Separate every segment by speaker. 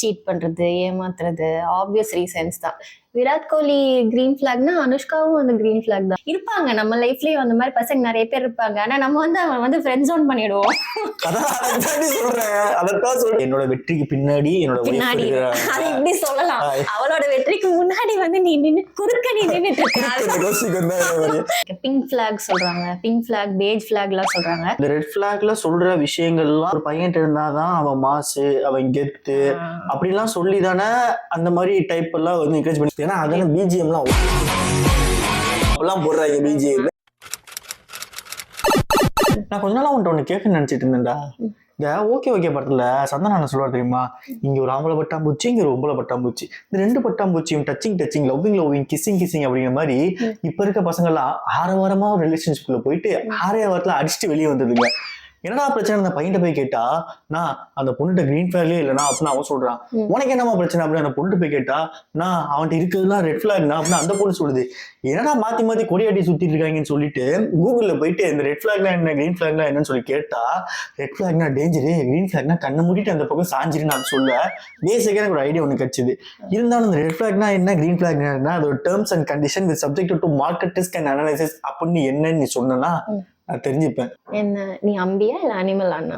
Speaker 1: Seat பண்றது, ஏமாத்துறது obvious reasons தான். விராட் கோலி கிரீன் ஃபிளாக்னா அனுஷ்காவும் அந்த கிரீன் ஃபிளாக் தான். இருப்பாங்க நம்ம லைஃப்லயும் அந்த மாதிரி பசங்க நிறைய பேர் இருப்பாங்க. ஆனா நம்ம வந்து அவன் வந்து ஃப்ரெண்ட் ஜோன் பண்ணிடுவோம்.
Speaker 2: என்னோட வெற்றிக்கு பின்னாடி
Speaker 1: அது இப்படி சொல்லலாம். அவளோட வெற்றிக்கு முன்னாடி வந்து நீ நின்னு குறுக்க நீ நின்னுட்டு இருக்க. பிங்க் ஃபிளாக் சொல்றாங்க, பிங்க் ஃபிளாக், பேஜ் ஃபிளாக் எல்லாம் சொல்றாங்க.
Speaker 2: இந்த ரெட் ஃபிளாக்ல சொல்ற விஷயங்கள்லாம் ஒரு பையன் இருந்தாதான் அவன் மாசு, அவன் கெத்து அப்படிலாம் சொல்லி தானே அந்த மாதிரி டைப் எல்லாம் வந்து என்கரேஜ் பண்ணி. ஏன்னா அதெல்லாம் பிஜிஎம்லாம் எல்லாம் போடுறாங்க. பிஜிஎம் நான் கொஞ்ச நாளா ஒன்று கேட்கணும்னு நினைச்சிட்டு இருந்தேன்டா. இந்த ஓகே படத்துல சந்தானம் சொல்லுவார் தெரியுமா, இங்க ஒரு ஆம்பளை பட்டாம்பூச்சி, இங்க ஒரு ஒம்பளை பட்டாம்பூச்சி, இந்த 2 பட்டாம்பூச்சியும் டச்சிங் லவ்விங் கிஸ்ஸிங் அப்படிங்கிற மாதிரி இப்ப இருக்க பசங்க எல்லாம் 6 வாரமா ஒரு ரிலேஷன்ஷிப்ல போயிட்டு 6 வாரத்துல அடிச்சுட்டு வெளியே வந்ததுங்க. என்னடா பிரச்சனை? அந்த பையன் போய் கேட்டா, நான் அந்த பொண்ணுகிட்ட கிரீன் ஃபிளாக்லயே இல்லைனா அப்படின்னு அவன் சொல்றான். உனக்கு என்னமா பிரச்சனை அப்படின்னு அந்த பொண்ணு போய் கேட்டா, நான் அவன்கிட்ட இருக்கிறதுலாம் ரெட் ஃபிளாக்னா அப்படின்னு அந்த பொண்ணு சொல்லுது. என்னடா மாத்தி கொடியாட்டி சுத்திட்டு இருக்காங்கன்னு சொல்லிட்டு கூகுள்ல போயிட்டு இந்த ரெட் ஃபிளாக்னா என்ன, கிரீன் ஃபிளாக்னா என்னன்னு சொல்லி கேட்டா, ரெட் ஃபிளாக்னா டேஞ்சரு, கிரீன் ஃபிளாக்னா கண்ணை மூடிட்டு அந்த பக்கம் சாஞ்சிருன்னு நான் சொல்ல பேசிக்கா எனக்கு ஒரு ஐடியா ஒன்று கிடைச்சது. இருந்தாலும் இந்த ரெட் ஃபிளாக்னா என்ன, கிரீன் ஃபிளாக்னா என்ன, அதோட terms and condition with subject to market test and analysis அப்படின்னு என்னன்னு நீ சொன்னா நான் தெரிஞ்சுப்பேன்.
Speaker 1: என்ன நீ அம்பியா இல்ல அனிமல் அண்ணா?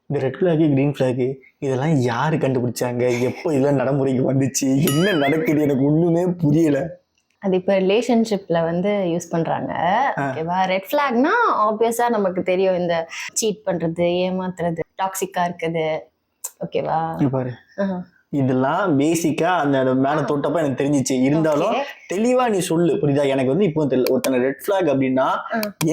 Speaker 2: இந்த ரெட் ஃபிளாக், கிரீன் ஃபிளாக் இதெல்லாம் யாரு கண்டுபிடிச்சாங்க, எப்போ இதெல்லாம் நடைமுறைக்கு வந்துச்சு, என்ன நடக்குது எனக்கு ஒண்ணுமே புரியல.
Speaker 1: அது இப்போ ரிலேஷன்ஷிப்ல வந்து யூஸ் பண்றாங்க. ஓகேவா? ரெட் ஃபிளாக்னா ஆப்வியஸா நமக்கு தெரியும், இந்த சீட் பண்றது, ஏமாத்துறது, டாக்ஸிக்கா இருக்குது. ஓகேவா?
Speaker 2: பாரு, இதெல்லாம் பேசிக்கா அந்த மேல தொட்டப்ப எனக்கு தெரிஞ்சிச்சு. இருந்தாலும் தெளிவா நீ சொல்லு, புரியுதா? எனக்கு வந்து இப்போ தெரியல. ஒருத்தனை ரெட் ஃபிளாக் அப்படின்னா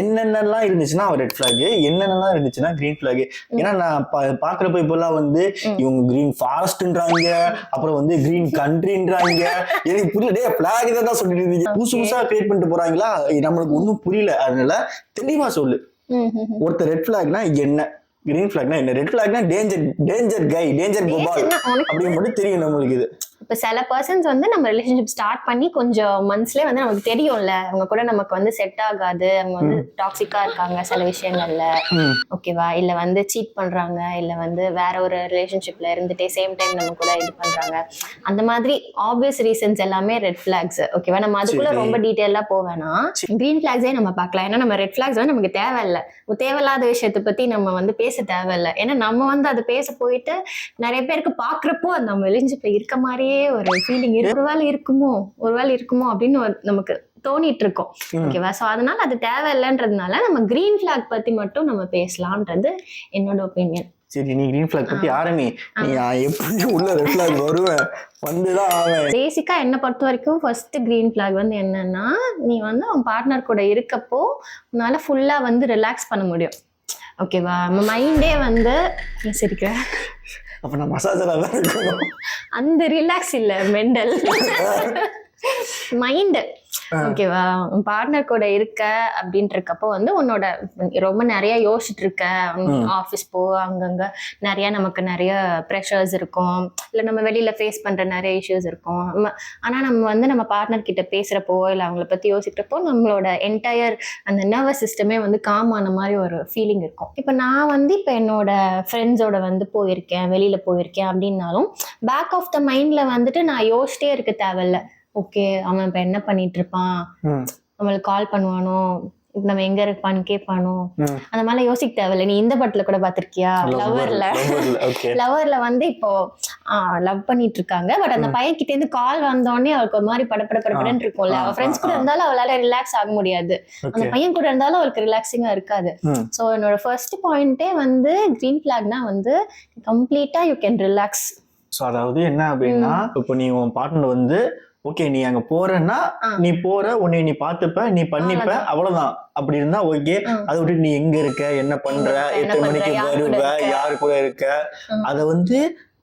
Speaker 2: என்னென்னலாம் இருந்துச்சுன்னா அவன் ரெட் ஃபிளாக், என்னென்னலாம் இருந்துச்சுன்னா கிரீன் ஃபிளாக். ஏன்னா நான் பாக்குறப்ப இப்பெல்லாம் வந்து இவங்க கிரீன் ஃபாரஸ்ட்ன்றாங்க, அப்புறம் வந்து கிரீன் கண்ட்ரின்றாங்க. எனக்கு புரியல, பிளாக் தான் சொல்லிட்டு இருந்தீங்க, புதுசா கிரியேட் பண்ணிட்டு போறாங்களா, நம்மளுக்கு ஒன்றும் புரியல. அதனால தெளிவா சொல்லு, ஒருத்தர் ரெட் ஃபிளாக்னா என்ன, கிரீன் ஃபிளாக்னா என்ன, ரெட் ஃபிளாக்னா டேஞ்சர் கை, டேஞ்சர் கோபால் அப்படின்னு மட்டும் தெரியும் நம்மளுக்கு. இது
Speaker 1: இப்போ சில பர்சன்ஸ் வந்து நம்ம ரிலேஷன்ஷிப் ஸ்டார்ட் பண்ணி கொஞ்சம் மந்த்ஸ்லேயே வந்து நமக்கு தெரியும்ல, அவங்க கூட நமக்கு வந்து செட் ஆகாது, அவங்க வந்து டாக்ஸிக்கா இருக்காங்க சில விஷயங்கள்ல. ஓகேவா? இல்ல வந்து சீட் பண்றாங்க, இல்ல வந்து வேற ஒரு ரிலேஷன்ஷிப்ல இருந்துட்டே சேம் டைம் நம்ம கூட இது பண்றாங்க. அந்த மாதிரி ஆப்வியஸ் ரீசன்ஸ் எல்லாமே ரெட் ஃபிளாக்ஸ். ஓகேவா? நம்ம அதுக்குள்ள ரொம்ப டீட்டெயிலா போவேனா, கிரீன் ஃபிளாக்ஸே நம்ம பார்க்கலாம். ஏன்னா நம்ம ரெட் ஃபிளாக்ஸ் வந்து நமக்கு தேவையில்லை, தேவையில்லாத விஷயத்தை பத்தி நம்ம வந்து பேச தேவையில்லை. ஏன்னா நம்ம வந்து அதை பேச போயிட்டு நிறைய பேருக்கு பாக்குறப்போ நம்ம ரிலேஷன்ஷிப்ல இருக்க மாதிரியே ஒரு ஃபீலிங் ஒருவேளை இருக்குமோ அப்படின்னு நமக்கு தோணிட்டு இருக்கோம். ஓகேவா? சோ அதனால அது தேவையில்லைன்றதுனால நம்ம கிரீன் ஃபிளாக் பத்தி மட்டும் நம்ம பேசலாம்ன்றது என்னோட ஒப்பீனியன்.
Speaker 2: சரி, நீ கிரீன் ஃபிளாக் பத்தி ஆரம்பி. நீ எப்படி உள்ள ரெட் ஃபிளாக் வருவேன் வந்துதான் ஆவேன்.
Speaker 1: பேசிக்கா என்ன பொறுத்த வரைக்கும் ஃபர்ஸ்ட் கிரீன் ஃபிளாக் வந்து என்னன்னா, நீ வந்து அவன் பார்ட்னர் கூட இருக்கப்போ உன்னால ஃபுல்லா வந்து ரிலாக்ஸ் பண்ண முடியும். ஓகேவா? நம்ம மைண்டே வந்து சிரிக்கிற
Speaker 2: அப்ப நான் மசாஜா தான் இருக்கணும்.
Speaker 1: அந்த ரிலாக்ஸ் இல்ல, மெண்டல் மைண்ட். ஓகேவா? பார்ட்னர் கூட இருக்க அப்படின்ட்டு இருக்கப்போ வந்து உன்னோட ரொம்ப நிறைய யோசிச்சுட்டு இருக்க, ஆஃபீஸ் போ, அங்கங்க நிறைய நமக்கு நிறைய ப்ரெஷர்ஸ் இருக்கும், இல்லை நம்ம வெளியில ஃபேஸ் பண்ற நிறைய இஷ்யூஸ் இருக்கும். ஆனா நம்ம வந்து நம்ம பார்ட்னர் கிட்ட பேசுறப்போ இல்லை அவங்கள பத்தி யோசிக்கிறப்போ நம்மளோட என்டையர் அந்த நர்வஸ் சிஸ்டமே வந்து காம் ஆன மாதிரி ஒரு ஃபீலிங் இருக்கும். இப்போ நான் வந்து இப்போ என்னோட ஃப்ரெண்ட்ஸோட வந்து போயிருக்கேன், வெளியில போயிருக்கேன் அப்படின்னாலும் பேக் ஆஃப் த மைண்ட்ல வந்துட்டு நான் யோசிச்சிட்டே இருக்க தேவையில்ல. ஓகே, அவன் இப்ப என்ன பண்ணிட்டு இருப்பான், நம்மளுக்கு கால் பண்ணுவானோ, நம்ம எங்க இருப்பான்னு கேட்பானோ, அந்த மாதிரி யோசிக்க தேவையில்ல. நீ இந்த படத்துல கூட பாத்திருக்கியா, லவர்ல வந்து இப்போ லவ் பண்ணிட்டு இருக்காங்க, பட் அந்த பையன் கிட்ட இருந்து கால் வந்தோடனே அவளுக்கு ஒரு மாதிரி படப்படன்னு இருக்கும்ல. அவ ஃப்ரெண்ட்ஸ் கூட இருந்தாலும் அவளால ரிலாக்ஸ் ஆக முடியாது, அந்த பையன் கூட இருந்தாலும் அவளுக்கு ரிலாக்ஸிங்கா இருக்காது. சோ என்னோட ஃபர்ஸ்ட் பாயிண்டே வந்து கிரீன் ஃபிளாக்னா வந்து கம்ப்ளீட்டா யூ கேன் ரிலாக்ஸ்.
Speaker 2: சோ அதாவது என்ன அப்படின்னா, இப்போ நீ உன் பார்ட்னர் வந்து ஓகே நீ அங்க போறன்னா நீ போற, உன்னை நீ பாத்துப்ப, நீ பண்ணிப்ப, அவ்வளவுதான். அப்படி இருந்தா ஓகே. அதை விட்டு நீ எங்க இருக்க, என்ன பண்ற, எத்தனை மணிக்கு வருவ, யாரு கூட இருக்க, அத வந்து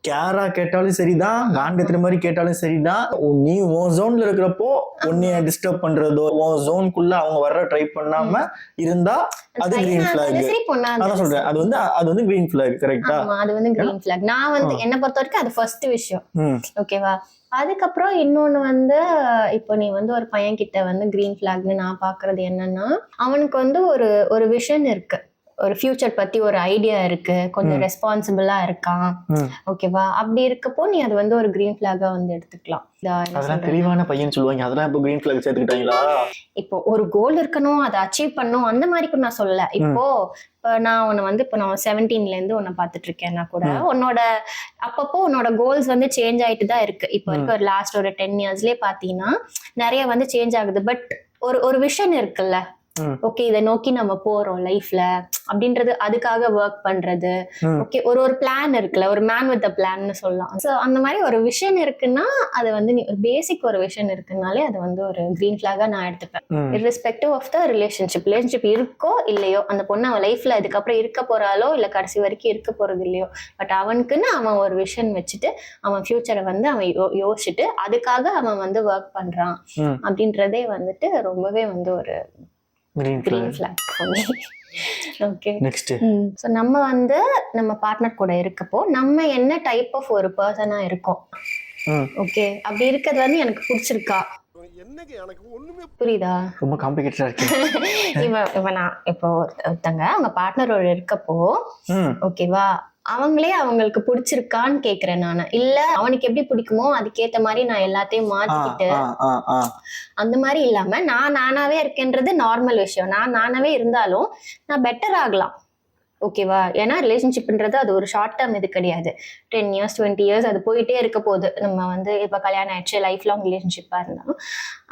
Speaker 2: கேரா கேட்டாலும் சரிதான், காண்டத்துற மாதிரி கேட்டாலும் சரிதான். நீ உன் ஜோன்ல இருக்கிறப்போ உன்னைய டிஸ்டர்ப் பண்றதோ, உன் ஜோனுக்குள்ள அவங்க வர்ற ட்ரை பண்ணாம இருந்தா அது கிரீன் பிளாக். அதான் சொல்றேன், அது வந்து கிரீன் பிளாக். கரெக்டா?
Speaker 1: அது வந்து கிரீன் பிளாக். நான் வந்து என்ன பொறுத்த வரைக்கும் அது ஃபர்ஸ்ட் விஷயம். ஓகேவா? அதுக்கப்புறம் இன்னொன்னு வந்து, இப்போ நீ வந்து ஒரு பையன் கிட்ட வந்து கிரீன் பிளாக்னு நான் பாக்குறது என்னன்னா, அவனுக்கு வந்து ஒரு விஷன் இருக்கு, ஒரு ஃபியூச்சர் பத்தி ஒரு ஐடியா இருக்கு, கொஞ்சம் ரெஸ்பான்சிபிளா இருக்கான். ஓகேவா? அப்படி இருக்கப்போ நீ அது வந்து ஒரு கிரீன் பிளாகா வந்து எடுத்துக்கலாம்.
Speaker 2: அதெல்லாம் தெளிவான பையன் சொல்லுவாங்க, அதெல்லாம் இப்போ கிரீன் பிளாக் சேர்த்துக்கிட்டாங்களா?
Speaker 1: இப்போ ஒரு கோல் இருக்கணும், அதை அச்சீவ் பண்ணும், அந்த மாதிரி கூட நான் சொல்லல. இப்போ நான் உன்னை வந்து இப்போ நான் 17ல இருந்து உன்னை பார்த்துட்டு இருக்கேன்னா கூட உன்னோட அப்பப்போ உன்னோட கோல்ஸ் வந்து சேஞ்ச் ஆயிட்டு தான் இருக்கு. இப்போ இருக்க ஒரு லாஸ்ட் ஒரு 10 இயர்ஸ்லயே பாத்தீங்கன்னா நிறைய வந்து சேஞ்ச் ஆகுது. பட் ஒரு விஷன் இருக்குல்ல, ஓகே இதை நோக்கி நம்ம போறோம் லைஃப்ல அப்படின்றது, அதுக்காக ஒர்க் பண்றது. ஓகே ஒரு பிளான் இருக்குல்ல, ஒரு மேன் வித் பிளான்னு சொல்லலாம். சோ அந்த மாதிரி ஒரு விஷன் இருக்குன்னா அது வந்து பேசிக் ஒரு விஷன் இருக்குனாலே அது வந்து ஒரு கிரீன் பிளாகா நான் எடுத்துப்பேன். இர்ரெஸ்பெக்டிவ் ஆஃப் த ரிலேஷன்ஷிப் இருக்கோ இல்லையோ, அந்த பொண்ணு அவன் லைஃப்ல அதுக்கப்புறம் இருக்க போறாளோ இல்ல கடைசி வரைக்கும் இருக்க போறது இல்லையோ, பட் அவனுக்குன்னு அவன் ஒரு விஷன் வச்சுட்டு அவன் ஃபியூச்சரை வந்து அவன் யோசிச்சுட்டு அதுக்காக அவன் வந்து ஒர்க் பண்றான் அப்படின்றதே வந்துட்டு ரொம்பவே வந்து ஒரு green flag for me. Okay, next. So நம்ம வந்து நம்ம பார்ட்னர் கூட இருக்கப்போ நம்ம என்ன டைப் ஆஃப் ஒரு பர்சனா இருக்கோம். ஓகே, அப்படி இருக்கிறது வந்து எனக்கு பிடிச்சிருக்கா, புரியுதா?
Speaker 2: ரொம்ப காம்ப்ளிகேட்டடா இருக்கு.
Speaker 1: இவன் நான் இப்போ ஒருத்தங்க அவங்க பார்ட்னரோட இருக்கப்போ ஓகேவா, அவங்களே அவங்களுக்கு பிடிச்சிருக்கான்னு கேக்குறேன் நானு. இல்ல அவனுக்கு எப்படி பிடிக்குமோ அதுக்கேத்த மாதிரி நான் எல்லாத்தையும் மாத்திக்கிட்டு அந்த மாதிரி இல்லாம நான் நானாவே இருக்கேன்றது நார்மல் விஷயம். நான் நானாவே இருந்தாலும் நான் பெட்டர் ஆகலாம். ஓகேவா? ஏன்னா ரிலேஷன்ஷிப்ன்றது அது ஒரு ஷார்ட் டேர்ம் இது கிடையாது. 10 years 20 years அது போயிட்டே இருக்க போகுது. நம்ம வந்து இப்ப கல்யாணம் ஆயிடுச்சு, லைஃப் லாங் ரிலேஷன்ஷிப்பா இருந்தாலும்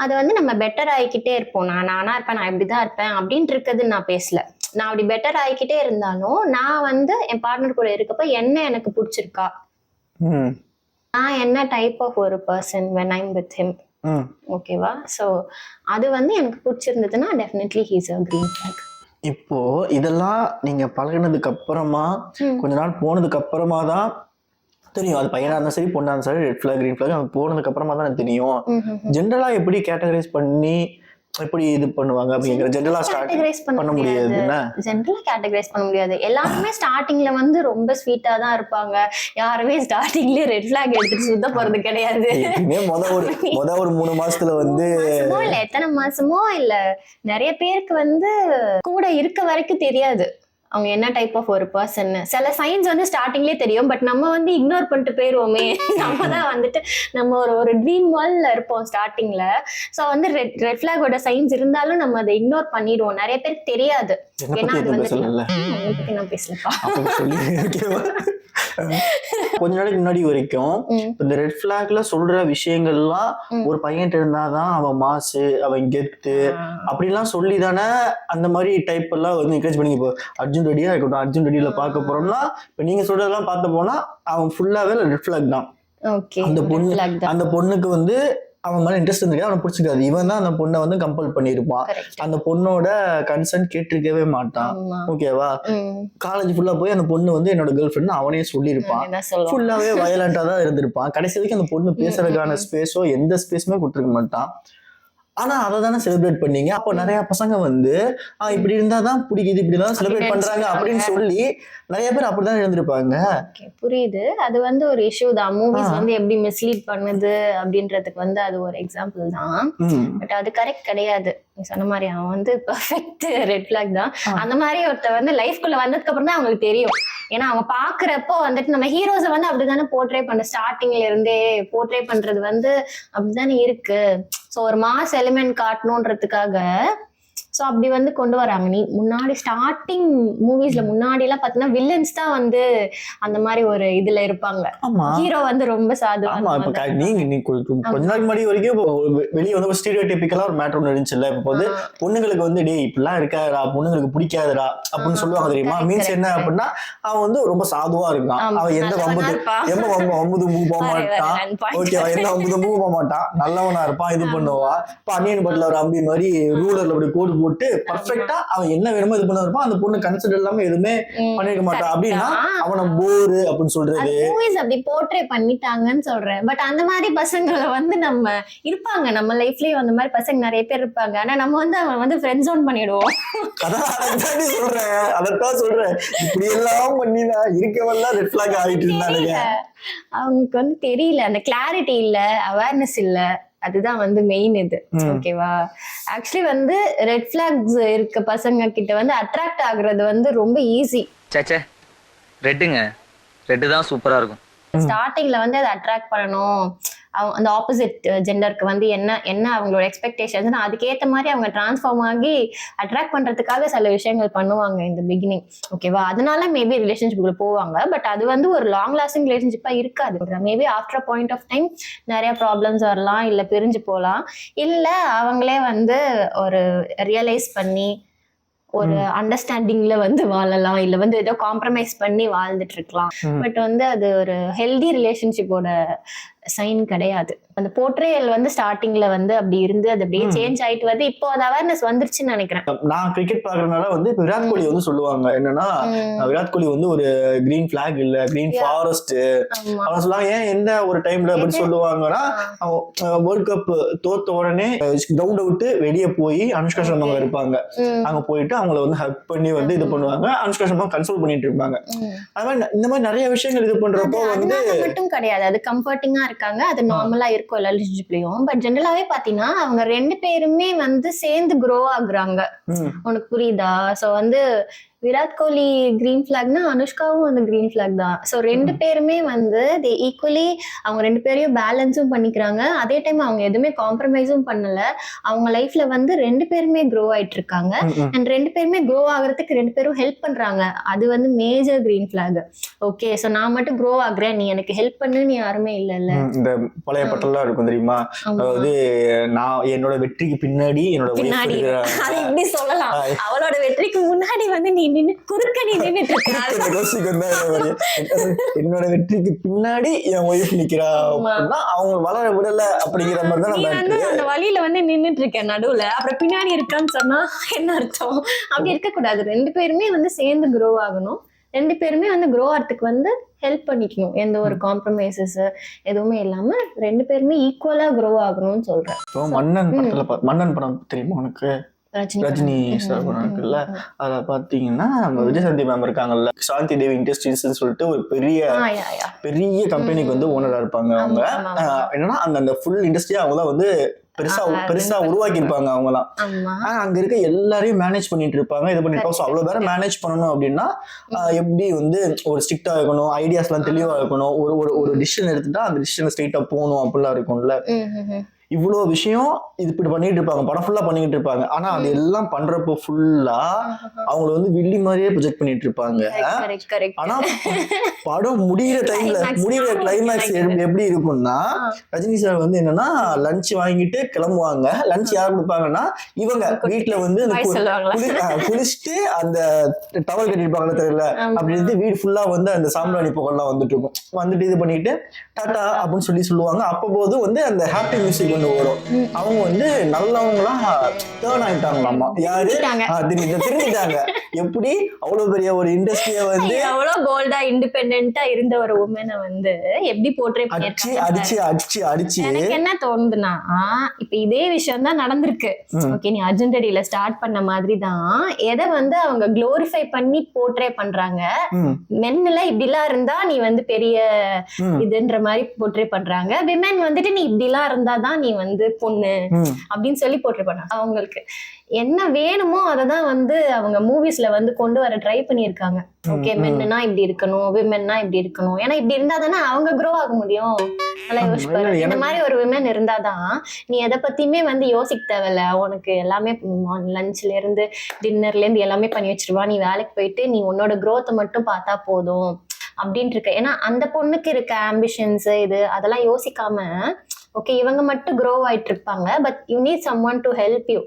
Speaker 1: அது வந்து நம்ம பெட்டர் ஆகிக்கிட்டே இருப்போம். நானா இருப்பேன், நான் இப்படிதான் இருப்பேன் அப்படின்ட்டு இருக்கிறது நான் பேசல. நான் அப்படி பெட்டர் ஆகிக்கிட்டே இருந்தாலும் நான் வந்து என் பார்ட்னர் கூட இருக்கப்ப என்ன எனக்கு பிடிச்சிருக்கா, நான் என்ன டைப் ஆஃப் ஒரு person when I'm with him. ஓகேவா? ஸோ அது வந்து எனக்கு பிடிச்சிருந்ததுன்னா definitely he's a green flag.
Speaker 2: இப்போ இதெல்லாம் நீங்க பழகினதுக்கு அப்புறமா கொஞ்ச நாள் போனதுக்கு அப்புறமா தான் தெரியும், அது பையனா இருந்தாலும் சரி பொண்ணா இருந்தாலும் சரி ரெட் ஃபிளாக் கிரீன் ஃபிளாக் அது போனதுக்கு அப்புறமா தான் தெரியும். ஜென்ரலா எப்படி கேட்டகரைஸ் பண்ணி எப்படி இது பண்ணுவாங்க அப்படிங்கிற ஜென்ரலா
Speaker 1: கேட்டகரைஸ் பண்ண முடியாது. ஜென்ரலா கேட்டகரைஸ் பண்ண முடியாது. எல்லாருமே ஸ்டார்டிங்ல வந்து ரொம்ப ஸ்வீட்டா தான் இருப்பாங்க. யாருமே ஸ்டார்டிங்லயே ரெட் ஃபிளாக் எடுத்துட்டு சுத்த போறது கிடையாது.
Speaker 2: முத ஒரு 3 மாசத்துல வந்து
Speaker 1: இல்ல எத்தனை மாசமோ இல்ல, நிறைய பேருக்கு வந்து கூட இருக்க வரைக்கும் தெரியாது அவங்க என்ன டைப் ஆஃப் ஒரு பர்சன். சில சைன்ஸ் வந்து ஸ்டார்டிங்லேயே தெரியும், பட் நம்ம வந்து இக்னோர் பண்ணிட்டு போயிருவோமே. நம்ம தான் வந்துட்டு நம்ம ஒரு ட்ரீம் வேர்ல்ட்ல இருப்போம் ஸ்டார்டிங்ல. ஸோ வந்து ரெட் ஃபிளாகோட சைன்ஸ் இருந்தாலும் நம்ம அதை இக்னோர் பண்ணிடுவோம். நிறைய பேருக்கு தெரியாது. ஏன்னா அது வந்து நான் பேசலப்பா.
Speaker 2: கொஞ்ச நாளைக்கு முன்னாடி வரைக்கும் இந்த ரெட் பிளாக்ல சொல்ற விஷயங்கள்லாம் ஒரு பையன் இருந்தாதான் அவன் மாசு, அவன் கெத்து அப்படிலாம் சொல்லி தானே அந்த மாதிரி டைப் எல்லாம் வந்து என்கரேஜ் பண்ணி. இப்போ அர்ஜுன் ரெடியா இருக்கட்டும், அர்ஜுன் ரெடியில பார்க்க போறோம்னா இப்ப நீங்க சொல்றதெல்லாம் பார்த்த போனா அவன் ஃபுல்லாவே ரெட் பிளாக் தான். அந்த பொண்ணுக்கு வந்து அவன் மேல இன்ட்ரெஸ்ட் இருந்திருக்காது, அவனை பிடிச்சிருக்காது. இவன் தான் அந்த பொண்ணை வந்து கம்பல் பண்ணிருப்பான். அந்த பொண்ணோட கன்சென்ட் கேட்டிருக்கவே மாட்டான். ஓகேவா? காலேஜ் ஃபுல்லா போய் அந்த பொண்ணு வந்து என்னோட கேர்ள் ஃப்ரெண்ட் அவனே சொல்லியிருப்பான். ஃபுல்லாவே வயலண்டா தான் இருந்திருப்பான். கடைசி வரைக்கும் அந்த பொண்ணு பேசுறதுக்கான ஸ்பேஸோ எந்த ஸ்பேஸுமே கொடுத்துருக்க மாட்டான். ஆனா அதை தானே செலிப்ரேட் பண்ணீங்க. அப்போ நிறைய பசங்க வந்து இப்படி இருந்தாதான் பிடிக்குது, இப்படிதான் செலிப்ரேட் பண்றாங்க அப்படின்னு சொல்லி நிறைய பேர் அப்படிதான் இருந்திருப்பாங்க.
Speaker 1: புரியுது. அது வந்து ஒரு இஷ்யூ தான். மூவிஸ் வந்து எப்படி மிஸ்லீட் பண்ணுது அப்படின்றதுக்கு வந்து அது ஒரு எக்ஸாம்பிள் தான். பட் அது கரெக்ட் கிடையாது. நீ சொன்ன மாதிரி அவன் வந்து பெர்ஃபெக்ட் ரெட் ஃபிளாக் தான். அந்த மாதிரி ஒருத்தர் வந்து லைஃப்குள்ள வந்ததுக்கு அப்புறம் தான் அவங்களுக்கு தெரியும். ஏன்னா அவங்க பாக்குறப்போ வந்துட்டு நம்ம ஹீரோஸை வந்து அப்படிதானே போர்ட்ரே பண்ற, ஸ்டார்டிங்ல இருந்தே போர்ட்ரே பண்றது வந்து அப்படிதானே இருக்கு. ஸோ ஒரு மாஸ் எலிமெண்ட் காட்டணுன்றதுக்காக ஸோ அப்படி வந்து கொண்டு வராங்க. நீ முன்னாடி ஸ்டார்டிங் மூவிஸ்ல முன்னாடி எல்லாம் பாத்தீங்கன்னா வில்லன்ஸ் தான் வந்து அந்த மாதிரி ஒரு இதுல இருப்பாங்க. ஹீரோ வந்து ரொம்ப சாதுவான.
Speaker 2: நீ கொஞ்ச நாள் முன்னாடி வரைக்கும் வெளியே வந்து ஸ்டீரியோடைபிக்கலா ஒரு மேட்டர் ஒன்று இருந்துச்சுல்ல. இப்போ வந்து பொண்ணுங்களுக்கு வந்து டே இப்படிலாம் இருக்காதா, பொண்ணுங்களுக்கு பிடிக்காதடா அப்படின்னு சொல்லுவாங்க தெரியுமா? மீன்ஸ் என்ன அப்படின்னா அவன் வந்து ரொம்ப சாதுவா இருக்கான், அவன் எந்த வம்புது மூவ் போக மாட்டான். ஓகேவா? எந்த வம்புது மூவ் போக மாட்டான், நல்லவனா இருப்பான், இது பண்ணுவா. இப்போ அன்னியன் பட்ல ஒரு அம்பி மாதிரி ரூலர்ல அப்படி கோடு போட்டு பர்ஃபெக்டா அவன் என்ன வேணுமோ இது பண்ண இருப்பான், அந்த பொண்ணு கன்சிடர் இல்லாம எதுவுமே பண்ணிருக்க மாட்டான். அப்படின்னா அவனை போரு அப்படின்னு சொல்றது
Speaker 1: மூவிஸ் அப்படி போர்ட்ரே பண்ணிட்டாங்கன்னு சொல்றேன். பட் அந்த மாதிரி பசங்களை வந்து நம்ம இருப்பாங்க, நம்ம லைஃப்லயும் அந்த மாதிரி பசங்க நிறைய பேர் இருப்பாங்க. ஆனா நம்ம வந்து அவன் வந்து ஃப்ரெண்ட் ஜோன் பண்ணிடுவோம்.
Speaker 2: சொல்றேன், அதத்தான் சொல்றேன். இப்படி எல்லாம் பண்ணிதான் இருக்கவெல்லாம் ரெட் பிளாக் ஆகிட்டு இருந்தானுங்க.
Speaker 1: அவங்களுக்கு வந்து தெரியல, அந்த கிளாரிட்டி இல்ல, அவேர்னஸ் இல்ல. அதுதான் வந்து மெயின் இது. ஓகேவா? ஆக்சுவலி வந்து ரெட் பிளாக்ஸ் இருக்க பசங்க கிட்ட வந்து அட்ராக்ட் ஆகுறது வந்து ரொம்ப ஈஸி.
Speaker 3: சேச்சே, ரெட்டுங்க, ரெட்டு தான் சூப்பரா இருக்கும்.
Speaker 1: ஸ்டார்டிங்ல வந்து அதை அட்ராக்ட் பண்ணணும், அந்த ஆப்போசிட் ஜெண்டருக்கு வந்து என்ன அவங்களோட எக்ஸ்பெக்டேஷன்ஸ் அதுக்கேற்ற மாதிரி அவங்க டிரான்ஸ்ஃபார்ம் ஆகி அட்ராக்ட் பண்றதுக்காக சில விஷயங்கள் பண்ணுவாங்க இந்த பிகினிங். ஓகேவா? அதனால மேபி ரிலேஷன்ஷிப்குள்ள போவாங்க. பட் அது வந்து ஒரு லாங் லாஸ்டிங் ரிலேஷன்ஷிப்பா இருக்காது. Maybe after point of time நிறைய ப்ராப்ளம்ஸ் வரலாம், இல்ல பிரிஞ்சு போகலாம், இல்ல அவங்களே வந்து ஒரு ரியலைஸ் பண்ணி ஒரு அண்டர்ஸ்டாண்டிங்ல வந்து வாழலாம், இல்ல வந்து ஏதோ காம்ப்ரமைஸ் பண்ணி வாழ்ந்துட்டு இருக்கலாம். பட் வந்து அது ஒரு ஹெல்தி ரிலேஷன்ஷிப்போட சைன் கிடையாது. அந்த போர்ட்ரேயல் வந்து ஸ்டார்டிங்ல வந்து அப்படி இருந்து அது அப்படியே சேஞ்ச் ஆயிட்டு வந்து இப்போ அது அவேர்னஸ் வந்துருச்சுன்னு நினைக்கிறேன்.
Speaker 2: நான் கிரிக்கெட் பாக்குறதுனால வந்து விராட் கோலி வந்து சொல்லுவாங்க என்னன்னா, விராட் கோலி வந்து ஒரு கிரீன் பிளாக் இல்ல, கிரீன் ஃபாரஸ்ட் அவங்க சொல்லுவாங்க. ஏன் எந்த ஒரு டைம்ல அப்படி சொல்லுவாங்கன்னா, வேர்ல்ட் கப் தோத்த உடனே கிரவுண்ட் விட்டு வெளியே போய் அனுஷ்கா சர்மா இருப்பாங்க, அங்க போயிட்டு அவங்கள வந்து ஹக் பண்ணி வந்து இது பண்ணுவாங்க, அனுஷ்கா சர்மா கன்சோல் பண்ணிட்டு இருப்பாங்க. அது மாதிரி இந்த மாதிரி நிறைய விஷயங்கள் இது பண்றப்போ வந்து
Speaker 1: மட்டும் கிடையாது, அது கம்ஃபர்டிங்கா இருக்காங்க, அது நார்மலா இருக்கும் எல்லா ரிலேஷன்ஷிப்லயும். பட் ஜெனரலாவே பாத்தீங்கன்னா அவங்க ரெண்டு பேருமே வந்து சேர்ந்து க்ரோ ஆகுறாங்க. உனக்கு புரியுதா? சோ வந்து விராட் கோலி கிரீன் பிளாக்னா அனுஷ்காவும் வந்து கிரீன் பிளாக் தான். ஸோ ரெண்டு பேருமே வந்து ஈக்குவலி அவங்க ரெண்டு பேரையும் பேலன்ஸும் பண்ணிக்கிறாங்க. அதே டைம் அவங்க எதுவுமே காம்ப்ரமைஸும் பண்ணல. அவங்க லைஃப்ல வந்து ரெண்டு பேருமே க்ரோ ஆயிட்டு இருக்காங்க. அண்ட் ரெண்டு பேருமே க்ரோ ஆகுறதுக்கு ரெண்டு பேரும் ஹெல்ப் பண்றாங்க. அது வந்து major green black. Okay, so நான் மட்டும் க்ரோ ஆகுறேன், நீ எனக்கு ஹெல்ப் பண்ணுன்னு யாருமே இல்லைல்ல.
Speaker 2: இந்த பழைய பட்டெல்லாம் இருக்கும் தெரியுமா, அதாவது நான் என்னோட வெற்றிக்கு பின்னாடி என்னோட
Speaker 1: அது எப்படி சொல்லலாம், அவளோட வெற்றிக்கு முன்னாடி வந்து நீ குறுக்க நீ நின்னுட்டு இருக்க.
Speaker 2: என்னோட வெற்றிக்கு பின்னாடி என் ஒய்ஃப் நிக்கிறா, அவங்க வளர விடல அப்படிங்கிற மாதிரி தான்
Speaker 1: நீ வந்து அந்த வழியில வந்து நின்னுட்டு இருக்க நடுவுல, அப்புறம் பின்னாடி இருக்கான்னு சொன்னா என்ன அர்த்தம்? அப்படி இருக்க கூடாது. ரெண்டு பேருமே வந்து சேர்ந்து க்ரோ ஆகணும். ரெண்டு பேருமே வந்து க்ரோ ஆகிறதுக்கு வந்து ஹெல்ப் பண்ணிக்கணும். எந்த ஒரு காம்ப்ரமைசஸ் எதுவுமே இல்லாம ரெண்டு பேருமே ஈக்குவலா க்ரோ ஆகணும்னு சொல்றேன்.
Speaker 2: மன்னன் படம் தெரியுமா உனக்கு? ரஜினி சார் இருக்குல்ல, அத பாத்தீங்கன்னா விஜயசாந்தி மேம் இருக்காங்கல்ல, சாந்தி தேவி இண்டஸ்ட்ரீஸ் சொல்லிட்டு ஒரு பெரிய கம்பெனிக்கு வந்து ஓனரா இருப்பாங்க. அவங்க என்னன்னா அந்த ஃபுல் இண்டஸ்ட்ரியா அவங்கதான் வந்து பெருசா உருவாக்கி இருப்பாங்க. அவங்கலாம் அங்க இருக்க எல்லாரையும் மேனேஜ் பண்ணிட்டு இருப்பாங்க, இது பண்ணிருப்பாங்க. ஸோ அவ்வளவு பேரை மேனேஜ் பண்ணணும் அப்படின்னா எப்படி வந்து ஒரு ஸ்ட்ரிக்டா இருக்கணும், ஐடியாஸ் எல்லாம் தெளிவா இருக்கணும், ஒரு டிசிஷன் எடுத்துட்டா அந்த டிசிஷன் ஸ்ட்ரெயிட்டா போகணும் அப்படிலாம் இருக்கும்ல. இவ்வளவு விஷயம் இது இப்படி பண்ணிட்டு இருப்பாங்க, படம் ஃபுல்லா பண்ணிட்டு இருப்பாங்க. ஆனா அது எல்லாம் பண்றப்போ ஃபுல்லா அவங்கள வந்து வில்லி மாதிரியே ப்ரொஜெக்ட் பண்ணிட்டு இருப்பாங்க. ஆனா படம் முடிகிற கிளைமேக்ஸ் எப்படி இருக்கும்னா, ரஜினி சார் வந்து என்னன்னா லஞ்ச் வாங்கிட்டு கிளம்புவாங்க. லஞ்ச் யார் கொடுப்பாங்கன்னா இவங்க வீட்டுல வந்து குளிச்சுட்டு அந்த டவல் கட்டிருப்பாங்கன்னு தெரியல, அப்படின்னு வீடு ஃபுல்லா வந்து அந்த சாம்பிராணி புகழ்லாம் வந்துட்டு இருக்கும். வந்துட்டு இது பண்ணிட்டு டாட்டா அப்படின்னு சொல்லுவாங்க. அப்போது வந்து அந்த ஹாப்பி மியூசிக் ஒண்ணு வரும். அவங்க வந்து நல்லவங்களா டேர்ன் ஆயிட்டாங்களாமா. யாரு திரும்பிட்டாங்க. எப்படி அவ்வளவு பெரிய ஒரு இண்டஸ்ட்ரிய வந்து
Speaker 1: அவ்வளவு போல்டா இண்டிபெண்டன்ட்டா இருந்த ஒரு உமனை வந்து எப்படி போர்ட்ரே
Speaker 2: அடிச்சு
Speaker 1: எனக்கு என்ன தோணுதுன்னா, இப்ப இதே விஷயம் தான் நடந்திருக்கு. ஓகே, நீ அர்ஜுன்டடியில ஸ்டார்ட் பண்ண மாதிரி தான் எதை வந்து அவங்க குளோரிஃபை பண்ணி போர்ட்ரே பண்றாங்க. மென்னுல இப்படி எல்லாம் இருந்தா நீ வந்து பெரிய இதுன்ற மாதிரி போர்ட்ரே பண்றாங்க. விமென் வந்துட்டு நீ இப்படி எல்லாம் இருந்தாதான் நீ வந்து பொண்ணு அப்படின்னு சொல்லி போர்ட்ரே பண்றாங்க. அவங்களுக்கு என்ன வேணுமோ அததான் வந்து அவங்க மூவிஸ்ல வந்து கொண்டு வர ட்ரை பண்ணிருக்காங்க. ஓகே, மென்னா இப்படி இருக்கணும், விமென்னா இப்படி இருக்கணும். ஏன்னா இப்படி இருந்தா தானே அவங்க க்ரோ ஆக முடியும். நல்லா யோசிப்பாரு. இந்த மாதிரி ஒரு விமென் இருந்தாதான் நீ எதை பத்தியுமே வந்து யோசிக்க தேவையில்ல. உனக்கு எல்லாமே லஞ்ச்ல இருந்து டின்னர்ல இருந்து எல்லாமே பண்ணி வச்சிருவா. நீ வேலைக்கு போயிட்டு நீ உன்னோட க்ரோத்தை மட்டும் பார்த்தா போதும் அப்படின்ட்டு இருக்க. ஏன்னா அந்த பொண்ணுக்கு இருக்க ஆம்பிஷன்ஸ் இது அதெல்லாம் யோசிக்காம, ஓகே இவங்க மட்டும் க்ரோ ஆயிட்டு இருப்பாங்க, but you need someone to help you.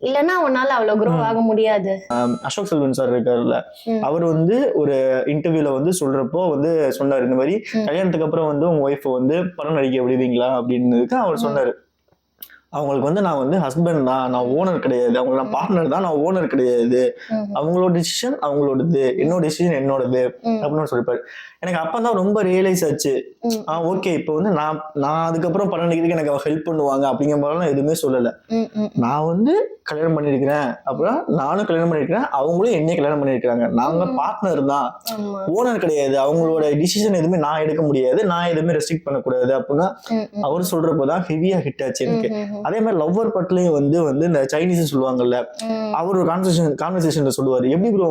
Speaker 1: இல்லன்னா உன்னால அவ்வளவு க்ரோ ஆக முடியாது.
Speaker 2: அசோக் செல்வன் சார் இருக்காருல்ல, அவர் வந்து ஒரு இன்டர்வியூல வந்து சொல்றப்போ வந்து சொன்னாரு, இந்த மாதிரி கல்யாணத்துக்கு அப்புறம் வந்து உங்க ஒய்ஃப் வந்து படம் நடிக்க விடுவீங்களா அப்படின்னதுக்கு அவர் சொன்னாரு, அவங்களுக்கு வந்து நான் வந்து ஹஸ்பண்ட் தான், நான் ஓனர் கிடையாது. அவங்க நான் பார்ட்னர் தான், நான் ஓனர் கிடையாது. அவங்களோட டிசிஷன் அவங்களோடது, என்னோட டிசிஷன் என்னோடது அப்படின்னு சொல்லிப்பாரு. எனக்கு அப்பதான் ரொம்ப ரியலைஸ் ஆச்சு. ஓகே, இப்போ வந்து நான் அதுக்கப்புறம் படம் நடிக்கிறதுக்கு எனக்கு அவ ஹெல்ப் பண்ணுவாங்க அப்படிங்கிற மாதிரிலாம் எதுவுமே சொல்லல. நான் வந்து கல்யாணம் பண்ணிருக்கிறேன், அப்புறம் நானும் கல்யாணம் பண்ணிருக்கிறேன், அவங்களும் என்னையும் கல்யாணம் பண்ணிருக்காங்க. நாங்க பார்ட்னர் தான், ஓனர் கிடையாது. அவங்களோட டிசிஷன் எதுவுமே நான் எடுக்க முடியாது, நான் எதுவுமே ரெஸ்ட்ரிக்ட் பண்ணக்கூடாது அப்படின்னா அவர் சொல்றப்பதான் ஹெவியா ஹிட் ஆச்சு எனக்கு. அதே மாதிரி லவ்வர் பட்லயும் வந்து இந்த சைனீஸ் சொல்லுவாங்கல்ல, அவர் ஒரு கான்வர்சேஷன்ல சொல்லுவாரு, எப்படி ப்ரோ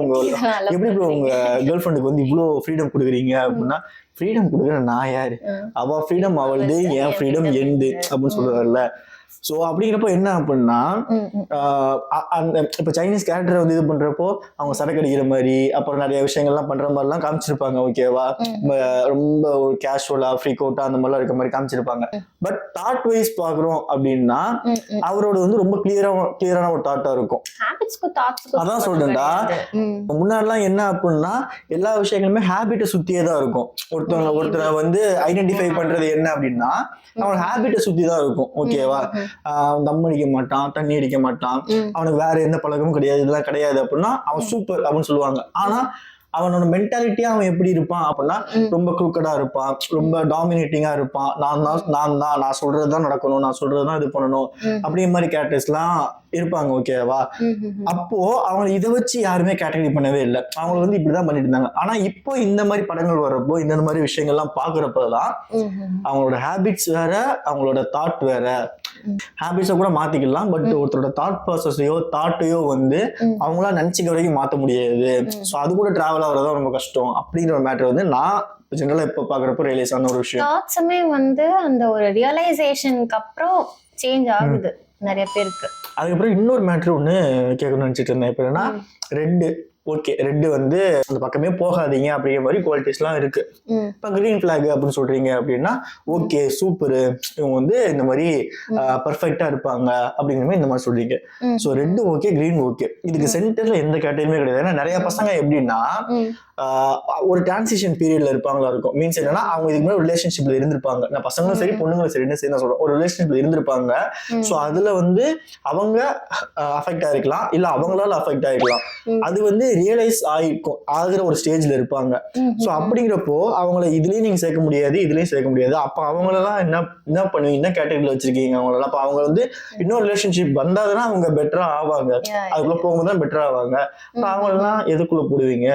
Speaker 2: உங்க கேர்ள் ஃப்ரெண்டுக்கு வந்து இவ்வளவு ஃப்ரீடம் கொடுக்குறீங்க அப்படின்னா, ஃப்ரீடம் கொடுக்குற நான் யாரு, அவ ஃப்ரீடம் அவளது, என் ஃப்ரீடம் எந்து அப்படின்னு சொல்லுவார்ல. சோ அப்படிங்கிறப்போ என்ன அப்படின்னா, அந்த இப்ப சைனீஸ் கேரக்டரை வந்து இது பண்றப்போ அவங்க சரக்கு அடிக்கிற மாதிரி, அப்புறம் நிறைய விஷயங்கள்லாம் பண்ற மாதிரி எல்லாம் காமிச்சிருப்பாங்க. ஓகேவா, ரொம்ப ஒரு கேஷுவலா ஃப்ரீக் அவுட்டா அந்த மாதிரிலாம் இருக்க மாதிரி காமிச்சிருப்பாங்க. பட் தாட் வைஸ் பாக்குறோம் அப்படின்னா அவரோட வந்து ரொம்ப கிளியரான ஒரு தாட்டா இருக்கும். அதான் சொல்றேன்டா, முன்னாடிலாம் என்ன அப்படின்னா எல்லா விஷயங்களுமே ஹேபிட்டை சுத்தியே தான் இருக்கும். ஒருத்தரை வந்து ஐடென்டிஃபை பண்றது என்ன அப்படின்னா அவனோட ஹேபிட்டை சுத்தி தான் இருக்கும். ஓகேவா, தம் அடிக்க மாட்டான், தண்ணி அடிக்க மாட்டான், அவனுக்கு வேற எந்த பழக்கமும் கிடையாது, இதெல்லாம் கிடையாது அப்படின்னா அவன் சூப்பர் அப்படின்னு சொல்லுவாங்க. ஆனா அவனோட மென்டாலிட்டியா அவன் எப்படி இருப்பான் அப்படின்னா ரொம்ப குரூக்கடா இருப்பான், ரொம்ப டாமினேட்டிங்கா இருப்பான். நான் சொல்றதுதான் நடக்கணும், நான் சொல்றதுதான் இது பண்ணணும் அப்படிங்கிற மாதிரி கேரக்டர்ஸ் எல்லாம் இருப்பாங்க. ஓகேவா, அப்போ அவங்க இதை வச்சு யாருமே கேட்டகரி பண்ணவே இல்லை, அவங்க வந்து இப்படிதான் பண்ணிட்டு இருந்தாங்க. ஆனா இப்போ இந்த மாதிரி படங்கள் வர்றப்போ இந்த மாதிரி விஷயங்கள்லாம் பாக்குறப்பதான் அவங்களோட ஹேபிட்ஸ் வேற, அவங்களோட தாட் வேற. ஹேபிட்ஸை கூட மாத்திக்கலாம், பட் ஒருத்தரோட தாட் ப்ராசஸையோ தாட்டையோ வந்து அவங்களா நினைச்சுக்க வரைக்கும் மாத்த முடியாது. ஸோ அது கூட டிராவல் ஆகுறதா ரொம்ப கஷ்டம் அப்படிங்கிற மேட்டர் வந்து நான் ஜெனரலா இப்ப பாக்குறப்போ ரியலைஸ் ஆன ஒரு விஷயம்.
Speaker 1: தாட்ஸுமே வந்து அந்த ஒரு ரியலைசேஷனுக்கு அப்புறம் சேஞ்ச் ஆகுது நிறைய பேருக்கு.
Speaker 2: அதுக்கப்புறம் இன்னொரு மேட்ரு ஒண்ணு கேட்கணும்னு நினைச்சிட்டு இருந்தேன். இப்ப என்னன்னா ரெட்டு, ஓகே ரெட்டு வந்து அந்த பக்கமே போகாதீங்க அப்படிங்கிற மாதிரி குவாலிட்டிஸ் எல்லாம் இருக்கு. இப்ப கிரீன் பிளாக் அப்படின்னு சொல்றீங்க அப்படின்னா ஓகே சூப்பரு, இவங்க வந்து இந்த மாதிரி பர்ஃபெக்டா இருப்பாங்க அப்படிங்கிற மாதிரி இந்த மாதிரி சொல்றீங்க. So red okay, green okay, இதுக்கு சென்டர்ல எந்த கேட்டகரியுமே கிடையாது. ஏன்னா நிறைய பசங்க எப்படின்னா ஒரு டிரான்சிஷன் பீரியட்ல இருப்பாங்களா இருக்கும். மீன்ஸ் என்னன்னா அவங்க இதுக்கு முன்னாடி ரிலேஷன்ஷிப்ல இருந்திருப்பாங்க. நான் பசங்களும் சரி பொண்ணுங்களும் சரி என்ன செய்ய சொல்றேன், ஒரு ரிலேஷன்ஷிப்ல இருந்திருப்பாங்க. ஸோ அதுல வந்து அவங்க அஃபெக்ட் ஆயிருக்கலாம், இல்ல அவங்களால அஃபெக்ட் ஆயிருக்கலாம். அது வந்து ரியலைஸ் ஆகிற ஒரு ஸ்டேஜ்ல இருப்பாங்க. ஸோ அப்படிங்கிறப்போ அவங்கள இதுலயும் நீங்க சேர்க்க முடியாது, இதுலயும் சேர்க்க முடியாது. அப்ப அவங்களெல்லாம் என்ன பண்ணுவீங்க, என்ன கேட்டகரியில வச்சிருக்கீங்க அவங்களெல்லாம்? அப்ப அவங்க வந்து இன்னொரு ரிலேஷன்ஷிப் வந்தாதுன்னா அவங்க பெட்டரா ஆவாங்க, அதுக்குள்ள போகும்போது தான் பெட்டரா ஆவாங்க. அப்ப அவங்களெல்லாம் எதுக்குள்ள போடுவீங்க?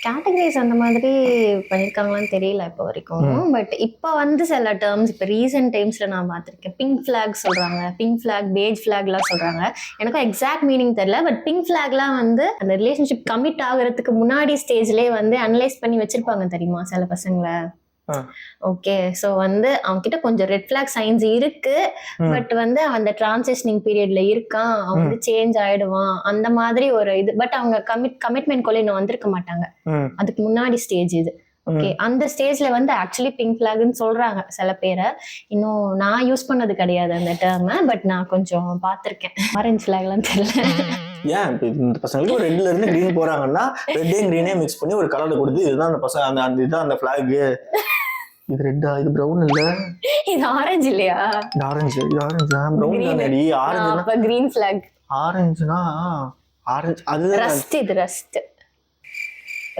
Speaker 1: கேட்டகரிஸ் அந்த மாதிரி பண்ணிருக்காங்களான்னு தெரியல இப்போ வரைக்கும். பட் இப்போ வந்து சில டேர்ம்ஸ் இப்போ ரீசெண்ட் டைம்ஸ்ல நான் பார்த்துருக்கேன். பிங்க் ஃபிளாக் சொல்றாங்க, பிங்க் ஃபிளாக், பேஜ் ஃபிளாக்லாம் சொல்றாங்க. எனக்கும் எக்ஸாக்ட் மீனிங் தெரியல. பட் பிங்க் ஃபிளாக்லாம் வந்து அந்த ரிலேஷன்ஷிப் கமிட் ஆகுறதுக்கு முன்னாடி ஸ்டேஜ்லேயே வந்து அனலைஸ் பண்ணி வச்சிருப்பாங்க தெரியுமா சில பசங்களை. ஓகே, சோ வந்து அவங்க கிட்ட கொஞ்சம் ரெட் ஃபிளாக் சைன்ஸ் இருக்கு, பட் வந்து அந்த டிரான்சிஷனிங் பீரியட்ல இருக்கான், அவன் வந்து சேஞ்ச் ஆயிடுவான் அந்த மாதிரி ஒரு இது. பட் அவங்க கமிட்மெண்ட் கொள்ள இன்னும் வந்திருக்க மாட்டாங்க, அதுக்கு முன்னாடி ஸ்டேஜ் இது. ஓகே, அந்த ஸ்டேஜ்ல வந்து ஆக்சுவலி பிங்க் ஃபிளாக்னு சொல்றாங்க சில பேரை. இன்னும் நான் யூஸ் பண்ணது கிடையாது அந்த டேர்ம், பட் நான் கொஞ்சம் பார்த்திருக்கேன். ஆரஞ்சு ஃபிளாக்லாம் தெரியல.
Speaker 2: ஏன் இந்த பசங்களுக்கு ரெட்ல இருந்து கிரீன் போறாங்கன்னா ரெட்டையும் கிரீனே மிக்ஸ் பண்ணி ஒரு கலர்ல கொடுத்து இதுதான் அந்த பசங்க அந்த இதுதான் அந்த ஃபிளாக். இது ரெட்டா, இது பிரவுன் இல்ல,
Speaker 1: இது ஆரஞ்சு இல்லையா?
Speaker 2: இது ஆரஞ்சு, இது ஆரஞ்சா பிரவுன் தானடி? ஆரஞ்சு
Speaker 1: அப்ப கிரீன் ஃபிளாக்.
Speaker 2: ஆரஞ்சுனா ஆரஞ்சு, அது
Speaker 1: ரஸ்ட். இது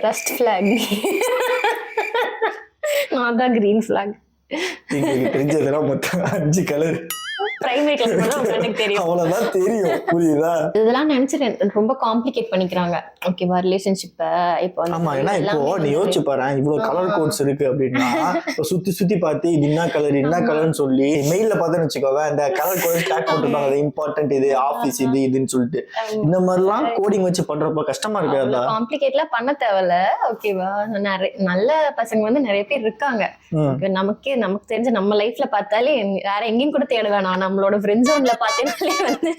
Speaker 1: ரஸ்ட் ஃபிளாக். நான் தான் கிரீன் ஃபிளாக்.
Speaker 2: தெரிஞ்சதெல்லாம் மொத்தம் 5 கலர்.
Speaker 1: பிரைமரி கிளாஸ் தான் எனக்கு தெரியும்,
Speaker 2: அவ்வளவுதான் தெரியும். புரியுதா?
Speaker 1: இதெல்லாம் நினைச்சிட்டேன் ரொம்ப காம்ப்ளிகேட் பண்ணிக்கிறாங்க. ஓகேவா, ரிலேஷன்ஷிப்ப இப்போ
Speaker 2: ஆமா. ஏன்னா இப்போ நீ யோசிச்சு பாரு, இவ்வளவு கலர் கோட்ஸ் இருக்கு அப்படின்னா சுத்தி பார்த்து இது என்ன கலர்னு சொல்லி மெயில்ல பார்த்தேன்னு வச்சுக்கோங்க, இந்த கலர் கோட் ஸ்டாக் போட்டுருப்பாங்க, அது இம்பார்ட்டன்ட், இது ஆபீஸ், இதுன்னு சொல்லிட்டு. இந்த மாதிரிலாம் கோடிங் வச்சு பண்றப்ப கஷ்டமா இருக்காதா?
Speaker 1: காம்ப்ளிகேட்லாம் பண்ண தேவையில்ல. ஓகேவா, நல்ல பசங்க வந்து நிறைய பேர் இருக்காங்க. நமக்கு தெரிஞ்ச நம்ம லைஃப்ல பார்த்தாலே வேற எங்கேயும் கூட தேட வேணாம், நம்மளோட ஃப்ரெண்ட் ஜோன்ல பார்த்தேனாலே வந்து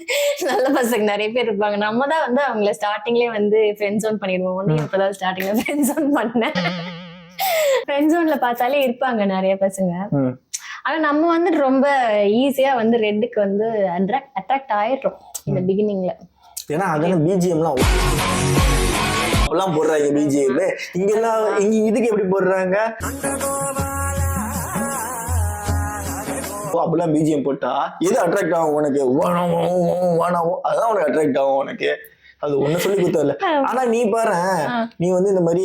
Speaker 1: நல்ல பசங்க நிறைய பேர் இருப்பாங்க. நம்ம தான் வந்து அவங்கள ஸ்டார்டிங்லேயே வந்து ஃப்ரெண்ட் ஜோன் பண்ணிடுவோம். ஒண்ணு இப்பதான் ஸ்டார்டிங்ல ஃப்ரெண்ட் ஜோன் பண்ணேன். ஃப்ரெண்ட் ஜோன்ல பார்த்தாலே இருப்பாங்க நிறைய பசங்க. ஆனா நம்ம வந்து ரொம்ப ஈஸியா வந்து ரெட்டுக்கு வந்து அட்ராக்ட் ஆயிடுறோம் இந்த பிகினிங்ல.
Speaker 2: ஏன்னா அதெல்லாம் பிஜிஎம்லாம் போடுறாங்க. பிஜிஎம் இங்க இதுக்கு எப்படி போடுறாங்க? அப்படிலாம் பிஜிஎம் போட்டா எது அட்ராக்ட் ஆகும் உனக்கு? வானாவோ அதான் உனக்கு அட்ராக்ட் ஆகும் உனக்கு. அது ஒண்ணு சொல்லி கொடுத்தல. ஆனா நீ பாரு, நீ வந்து இந்த மாதிரி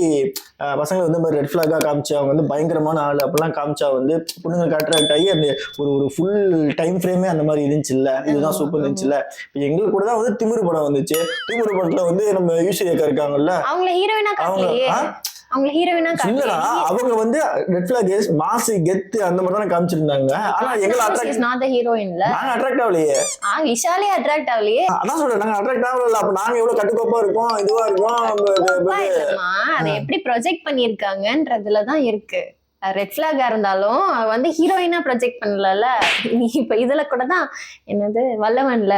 Speaker 2: பசங்களை வந்து ரெட் ஃபிளாகா காமிச்சு அவங்க வந்து பயங்கரமான ஆளு அப்படிலாம் காமிச்சா வந்து பொண்ணுங்களுக்கு அட்ராக்ட் ஆகி அந்த ஒரு ஃபுல் டைம் ஃப்ரேமே அந்த மாதிரி இருந்துச்சு இல்ல, இதுதான் சூப்பர் இருந்துச்சு இல்ல. எங்களுக்கு கூட தான் வந்து திமிரு படம் வந்துச்சு. திமிரு படத்துல வந்து நம்ம யூசிஏக்கா இருக்காங்கல்ல,
Speaker 1: அவங்க ஹீரோயினா காட்டலையே. அவங்க ஹீரோயினா
Speaker 2: இல்லடா, அவங்க வந்து ரெட் ஃபிளாக் மாஸ் கெத்து அந்த மாதிரி தான காமிச்சிருந்தாங்க. ஆனா எங்களை அட்ராக்ட்
Speaker 1: நாட் தி ஹீரோயின்ல
Speaker 2: நாங்க அட்ராக்ட் ஆகலையே.
Speaker 1: விஷாலே அட்ராக்ட் ஆகலையே.
Speaker 2: அதான் சொல்றேன், நாங்க அட்ராக்ட் ஆகல. அப்ப நாங்க எவ்வளவு கட்டுக்கோப்பா இருக்கோம், இதுவா இருக்கோம்.
Speaker 1: அதை எப்படி ப்ரொஜெக்ட் பண்ணிருக்காங்கன்றதுல தான் இருக்கு. ரெட் ஃபிளாகா இருந்தாலும் வந்து ஹீரோயினா ப்ரொஜெக்ட் பண்ணல. இப்ப இதுல கூட தான் என்னது வல்லவன்ல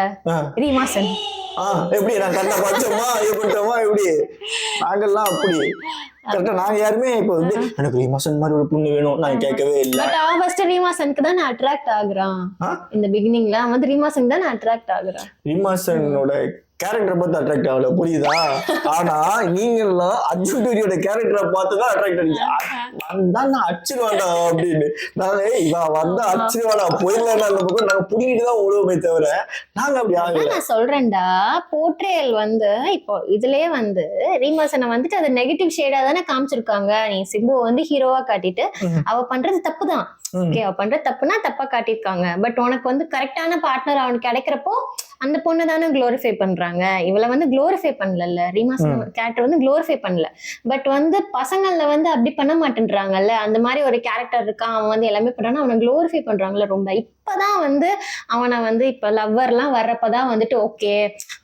Speaker 1: ரீமாசன்
Speaker 2: எப்படி நான் கரெக்டா பார்த்தோமா ஏற்பட்டோமா எப்படி நாங்கெல்லாம் அப்படி கரெக்டா நாங்க யாருமே இப்ப வந்து எனக்கு ரீமாசன் மாதிரி ஒரு பொண்ணு வேணும் நான் கேட்கவே இல்லை.
Speaker 1: பட் அவன் ஃபர்ஸ்ட் ரீமாசனுக்கு தான் அட்ராக்ட் ஆகுறான். இந்த பிகினிங்ல அவன் வந்து ரீமாசன் தான் அட்ராக்ட் ஆகுறான்.
Speaker 2: ரீமாசனோட கேரக்டர் பார்த்து அட்ராக்ட் ஆகல, புரியுதா? ஆனா நீங்க எல்லாம் அர்ஜுன் கேரக்டரை பார்த்துதான் அட்ராக்ட் ஆனீங்க. நான் அடிச்சிருவாண்டா அப்படின்னு இவன் வந்தா அடிச்சிருவாடா போயிடலாம் அந்த பக்கம் நாங்க புடிக்கிட்டு தான் ஓடுவோமே தவிர நாங்க அப்படி ஆகல.
Speaker 1: நான் சொல்றேன்டா, போர்ட்ரேல் வந்து இப்போ இதுலயே வந்து ரீமாசனை வந்துட்டு அது நெகட்டிவ் ஷேடா தானே காமிச்சிருக்காங்க. நீ சிம்பு வந்து ஹீரோவா காட்டிட்டு அவ பண்றது தப்புதான். ஓகே, அவ பண்றது தப்புனா தப்பா காட்டியிருக்காங்க. பட் உனக்கு வந்து கரெக்டான பார்ட்னர் அவனுக்கு கிடைக்கிறப்போ அந்த பொண்ணு தானே குளோரிஃபை பண்றாங்க. இவளை வந்து குளோரிஃபை பண்ணல, ரீமாசன் கேரக்டர் வந்து குளோரிஃபை பண்ணல. பட் வந்து பசங்கள்ல வந்து அப்படி பண்ண மாட்டேன்றாங்கல்ல. அந்த மாதிரி ஒரு கேரக்டர் இருக்கான், அவன் வந்து எல்லாமே பண்றான், அவனை குளோரிஃபை பண்றாங்கல்ல ரொம்ப. இப்பதான் வந்து அவனை வந்து இப்ப லவ்வர்லாம் வர்றப்பதான் வந்துட்டு ஓகே,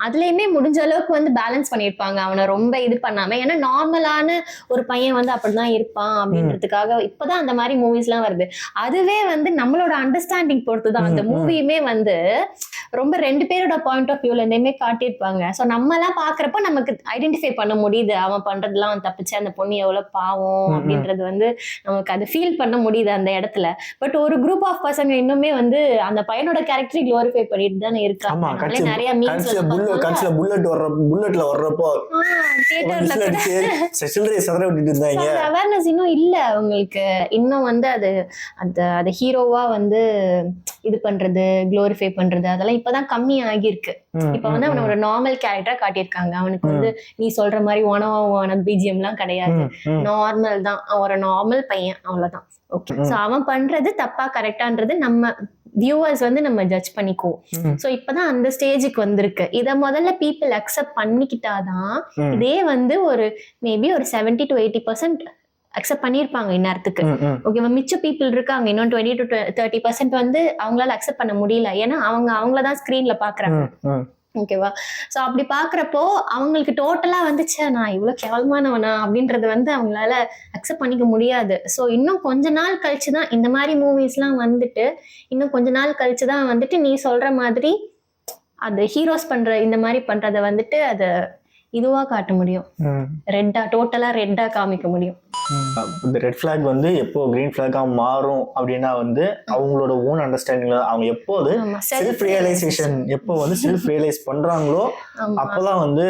Speaker 1: அதுலயுமே முடிஞ்ச அளவுக்கு வந்து பேலன்ஸ் பண்ணிருப்பாங்க அவனை ரொம்ப இது பண்ணாம. ஏன்னா நார்மலான ஒரு பையன் வந்து அப்படிதான் இருப்பான் அப்படின்றதுக்காக இப்பதான் அந்த மாதிரி மூவிஸ் எல்லாம் வருது. அதுவே வந்து நம்மளோட அண்டர்ஸ்டாண்டிங் பொறுத்துதான். அந்த மூவியுமே வந்து ரொம்ப ரெண்டு பேரோட பாயிண்ட் ஆஃப் வியூல இருந்தே காட்டியிருப்பாங்க. ஸோ நம்ம எல்லாம் பாக்குறப்ப நமக்கு ஐடென்டிஃபை பண்ண முடியுது, அவன் பண்றதுலாம் தப்பிச்சு அந்த பொண்ணு எவ்வளவு பாவம் அப்படின்றது வந்து நமக்கு அது ஃபீல் பண்ண முடியுது அந்த இடத்துல. பட் ஒரு குரூப் ஆஃப் பசங்க இன்னுமே வந்து அந்த பையனோட கேரக்டரை குளோரிஃபை பண்ணிட்டு தானே இருக்காங்க. நிறைய மீம்ஸ் புல்லட்ல வர்றப்போ அவேர்னஸ் இன்னும் இல்ல உங்களுக்கு. இன்னும் வந்து அது ஹீரோவா வந்து இது பண்றது, குளோரிஃபை பண்றது அதெல்லாம் இப்பதான் கம்மி ஆகிருக்கு. இப்ப வந்து அவன ஒரு நார்மல் கேரக்டரா காட்டியிருக்காங்க. அவனுக்கு வந்து நீ சொல்ற மாதிரி ஒனவான பிஜிஎம் எல்லாம் கிடையாது, நார்மல் தான். அவன் ஒரு நார்மல் பையன், அவ்வளவுதான். ஓகே, சோ அவன் பண்றது தப்பா கரெக்டான்றது நம்ம வியூவர்ஸ் வந்து நம்ம ஜட்ஜ் பண்ணிக்குவோம். சோ இப்பதான் அந்த ஸ்டேஜுக்கு வந்திருக்கு. இத முதல்ல பீப்புள் அக்செப்ட் பண்ணிக்கிட்டாதான் இதே வந்து ஒரு மேபி ஒரு 70 to 80% அக்செப்ட் பண்ணிருப்பாங்க இந்நேரத்துக்கு. ஓகேவா, மிச்ச பீப்புள் இருக்காங்க இன்னும் 20 to 30% வந்து அவங்களால அக்செப்ட் பண்ண முடியல. ஏன்னா அவங்களதான் ஸ்கிரீன்ல பாக்குறாங்க. ஓகேவா, சோ அப்படி பாக்குறப்போ அவங்களுக்கு டோட்டலா வந்துச்சு நான் இவ்வளவு கேவலமானவனா அப்படின்றது வந்து அவங்களால அக்செப்ட் பண்ணிக்க முடியாது. சோ இன்னும் கொஞ்ச நாள் கழிச்சுதான் இந்த மாதிரி மூவிஸ் எல்லாம் வந்துட்டு, இன்னும் கொஞ்ச நாள் கழிச்சுதான் வந்துட்டு நீ சொல்ற மாதிரி அது ஹீரோஸ் பண்ற இந்த மாதிரி பண்றத வந்துட்டு அத இதுவா காட்ட முடியும். ரெட்டா, டோட்டலா ரெட்டா காமிக்க முடியும்.
Speaker 2: இந்த ரெட் ஃபிளாக் வந்து எப்போ கிரீன் ஃபிளாகா மாறும் அப்படின்னா வந்து அவங்களோட ஓன் அண்டர்ஸ்டாண்டிங்ல அவங்க எப்போது செல்ஃப் ரியலைசேஷன் எப்போ வந்து செல்ஃப் ரியலைஸ் பண்றாங்களோ அப்பதான் வந்து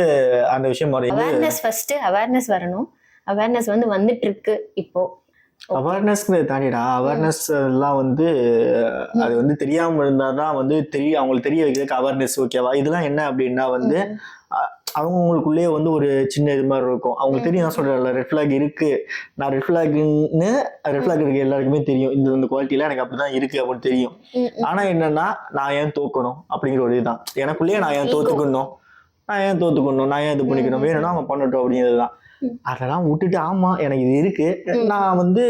Speaker 2: அந்த விஷயம் மாறும்.
Speaker 1: அவேர்னஸ் ஃபர்ஸ்ட் அவேர்னஸ் வரணும். அவேர்னஸ் வந்து வந்துட்டு இருக்கு இப்போ.
Speaker 2: அவேர்னஸ் தாண்டிடா, அவேர்னஸ் எல்லாம் வந்து அது வந்து தெரியாம இருந்தாதான் வந்து அவங்களுக்கு தெரிய வைக்கிறதுக்கு அவேர்னஸ். ஓகேவா, இதெல்லாம் என்ன அப்படின்னா வந்து அவங்களுக்குள்ளேயே வந்து ஒரு சின்ன இது மாதிரி இருக்கும். அவங்களுக்கு தெரியும், நான் சொல்றேன்ல ரெட் ஃபிளாக் இருக்கு, நான் ரெட் ஃபிளாக் இருக்கு எல்லாருக்குமே தெரியும், இந்த குவாலிட்டிலாம் எனக்கு அப்படிதான் இருக்கு அப்படின்னு தெரியும். ஆனா என்னன்னா நான் ஏன் தோக்கணும் அப்படிங்கிற ஒரு இதுதான் எனக்குள்ளேயே. நான் ஏன் தோத்துக்கணும், நான் ஏன் இது பண்ணிக்கணும், வேணும்னா அவன் பண்ணட்டும் அப்படிங்கிறதுதான். அதெல்லாம் விட்டுட்டு ஆமா எனக்கு இது இருக்கு, நான் வந்து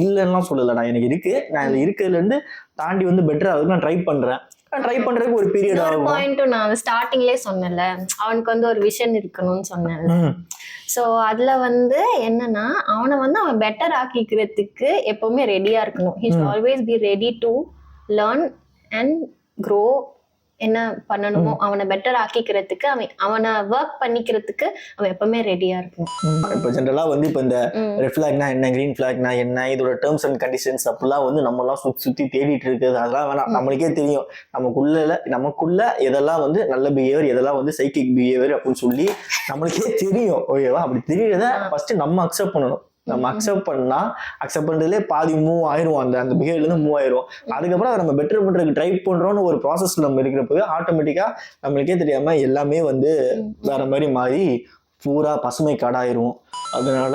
Speaker 2: இல்லைன்னா சொல்லல, நான் எனக்கு இருக்கு, நான் இது இருக்கிறதுல இருந்து தாண்டி வந்து பெட்டரா அதுக்கு நான் ட்ரை பண்றதுக்கு ஒரு பீரியட் ஆகும்.
Speaker 1: பாயிண்ட் நான் ஸ்டார்டிங்லயே சொன்னேன்ல, அவனுக்கு வந்து ஒரு விஷன் இருக்கணும்னு சொன்னேன்ல. சோ அதுல வந்து என்னன்னா அவனை வந்து அவன் பெட்டர் ஆக்கிக்கிறதுக்கு எப்பவுமே ரெடியா இருக்கணும். he should always be ready to learn and grow. என்ன பண்ணணுமோ அவனை பெட்டர் ஆக்கிக்கிறதுக்கு அவனை ஒர்க் பண்ணிக்கிறதுக்கு அவன் எப்பவுமே ரெடியா இருக்கும்.
Speaker 2: இப்போ ஜென்ரலா வந்து இப்போ இந்த ரெட் ஃபிளாக்னா என்ன, கிரீன் ஃபிளாக்னா என்ன, இதோட டேர்ம்ஸ் அண்ட் கண்டிஷன்ஸ் அப்படிலாம் வந்து நம்ம எல்லாம் சுத்தி தேடிட்டு இருக்குது. அதெல்லாம் வேணாம், நம்மளுக்கே தெரியும் நமக்குள்ள எதெல்லாம் வந்து நல்ல பிஹேவியர், எதெல்லாம் வந்து சைக்கிக் பிஹேவியர் அப்படின்னு சொல்லி நம்மளுக்கே தெரியும். ஓகேவா, அப்படி தெரியறத ஃபர்ஸ்ட் நம்ம அக்செப்ட் பண்ணணும். நம்ம அக்செப்ட் பண்றதுலேயே பாதி மூவ் ஆயிரும், அந்த பிஹேவியர்ல இருந்து மூவ் ஆயிரும். அதுக்கப்புறம் அதை நம்ம பெட்டர் பண்றதுக்கு ட்ரை பண்றோம்னு ஒரு ப்ராசஸ்ல நம்ம இருக்கிறப்போ ஆட்டோமேட்டிக்கா நம்மளுக்கே தெரியாம எல்லாமே வந்து வேற மாதிரி மாறி பூரா பசுமை காடாயிரும். அதனால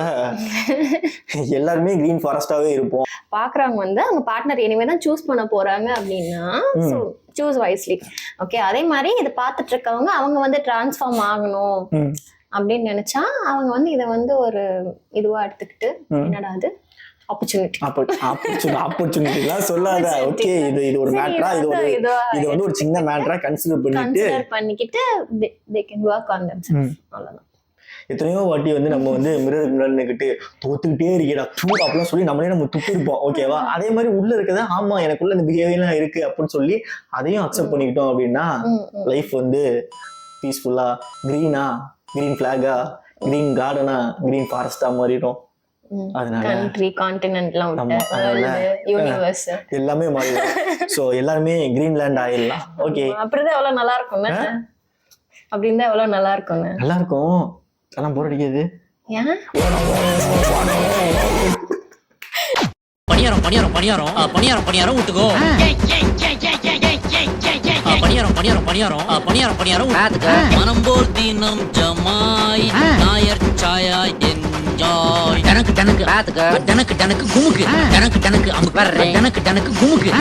Speaker 2: எல்லாருமே கிரீன் ஃபாரஸ்டாவே இருப்போம்.
Speaker 1: பாக்குறவங்க வந்து அவங்க பார்ட்னர் இனிமே தான் சூஸ் பண்ண போறாங்க அப்படின்னா சூஸ் வைஸ்லி. ஓகே, அதே மாதிரி இதை பார்த்துட்டு இருக்கவங்க அவங்க வந்து டிரான்ஸ்ஃபார்ம் ஆகணும் அப்படின்னு நினைச்சா அவங்க வந்து இதை வந்து ஒரு இதுவா எடுத்துக்கிட்டு என்னடா அது
Speaker 2: ஆப்பர்ச்சுனிட்டிலாம் சொல்லாத. ஓகே, இது ஒரு மேட்டரா, இது வந்து ஒரு சின்ன மேட்டரா கன்சிடர்
Speaker 1: பண்ணிக்கிட்டு they can work on themselves. அவ்வளவுதான்.
Speaker 2: எத்தனையோ வாட்டி வந்து நம்ம வந்து மிரருக்கு முன்னாடி நின்னுக்கிட்டு தோத்துக்கிட்டே இருக்கேடா அப்படிலாம் சொல்லி நம்மளே நம்ம துப்பி இருப்போம். ஓகேவா, அதே மாதிரி உள்ள இருக்கதா ஆமா எனக்குள்ள இந்த பிஹேவியர்லாம் இருக்கு அப்படின்னு சொல்லி அதையும் அக்செப்ட் பண்ணிக்கிட்டோம் அப்படின்னா லைஃப் வந்து பீஸ்ஃபுல்லா கிரீன் பிளாகா, கிரீன் கார்டனா, கிரீன் ஃபாரஸ்டா மாறிடும். அதனால
Speaker 1: கண்ட்ரி கான்டினென்ட்லாம் யூனிவர்ஸ்
Speaker 2: எல்லாமே மாறிடும். சோ எல்லாருமே கிரீன்லாண்ட் ஆயிடலாம். ஓகே,
Speaker 1: அப்படிதான் எவ்வளவு நல்லா இருக்கும்ல, அப்படின்னு தான் எவ்வளவு நல்லா இருக்கும்ல.
Speaker 2: நல்லா இருக்கும், ஆனா போர் அடிக்காது.
Speaker 1: ஏன்
Speaker 4: பணியாரம் பணியாரம் பணியாரம் பணியாரம் பணியாரம் விட்டுக்கோ. பணியாரம் பணியாரம் பணியாரம் பணியாரம் பணியாரம் மனம் போல் தினம் ஜமாய் நாயர் சாயாய் என்ஜாய். டனக்கு டனக்கு டனக்கு டனக்கு குமுக்கு டனக்கு டனக்கு அங்க டனக்கு டனக்கு குமுக்கு.